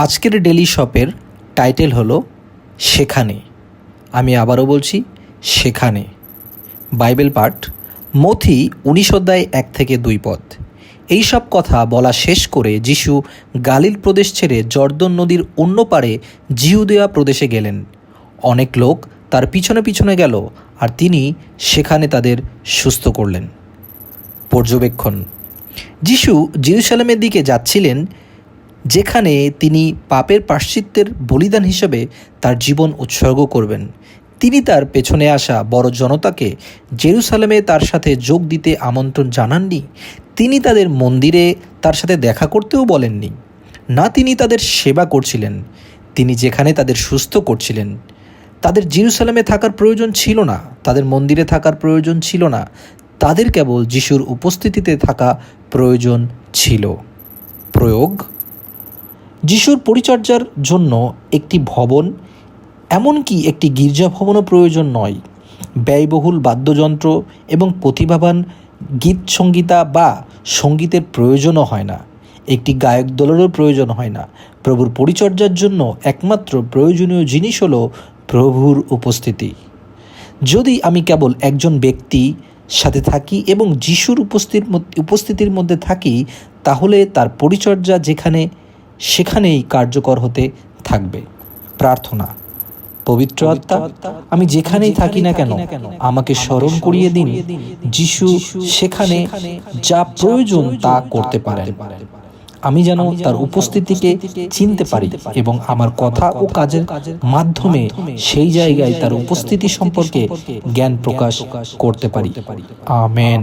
আজকের ডেলি শপের টাইটেল হলো সেখানে। আমি আবারও বলছি, সেখানে। বাইবেল পাঠ মথি 19 অধ্যায় 1 থেকে 2 পদ। এই সব কথা বলা শেষ করে যিশু গালিল প্রদেশ ছেড়ে জর্দন নদীর অন্য পারে জিহুদিয়া প্রদেশে গেলেন। অনেক লোক তার পিছনে পিছনে গেল, আর তিনি সেখানে তাদের সুস্থ করলেন। পর্যবেক্ষণ: যিশু জেরুজালেমের দিকে যাচ্ছিলেন, যেখানে তিনি পাপের প্রায়শ্চিত্তের বলিদান হিসেবে তার জীবন উৎসর্গ করবেন। তিনি তার পেছনে আসা বড় জনতাকে জেরুজালেমে তার সাথে যোগ দিতে আমন্ত্রণ জানাননি। তিনি তাদের মন্দিরে তার সাথে দেখা করতেও বলেননি। না, তিনি তাদের সেবা করছিলেন, তিনি যেখানে তাদের সুস্থ করছিলেন। তাদের জেরুজালেমে থাকার প্রয়োজন ছিল না, তাদের মন্দিরে থাকার প্রয়োজন ছিল না, তাদের কেবল যিশুর উপস্থিতিতে থাকা প্রয়োজন ছিল। প্রয়োগ: যিশুর পরিচর্যার জন্য একটি ভবন, এমনকি একটি গির্জা ভবনও প্রয়োজন নয়। ব্যয়বহুল বাদ্যযন্ত্র এবং প্রতিভাবান গীত সঙ্গীতা বা সঙ্গীতের প্রয়োজনও হয় না। একটি গায়ক দলেরও প্রয়োজন হয় না। প্রভুর পরিচর্যার জন্য একমাত্র প্রয়োজনীয় জিনিস হলো প্রভুর উপস্থিতি। যদি আমি কেবল একজন ব্যক্তি সাথে থাকি এবং যিশুর উপস্থিতির মধ্যে থাকি, তাহলে তার পরিচর্যা সেখানেই কার্যকর হতে থাকবে। প্রার্থনা: পবিত্র আত্মা, আমি যেখানেই থাকি না কেন, আমাকে স্মরণ করিয়ে দিন যিশু সেখানে যা প্রয়োজন তা করতে পারেন। আমি যেন তার উপস্থিতিকে চিনতে পারি এবং আমার কথা ও কাজের মাধ্যমে সেই জায়গায় তার উপস্থিতি সম্পর্কে জ্ঞান প্রকাশ করতে পারি। আমেন।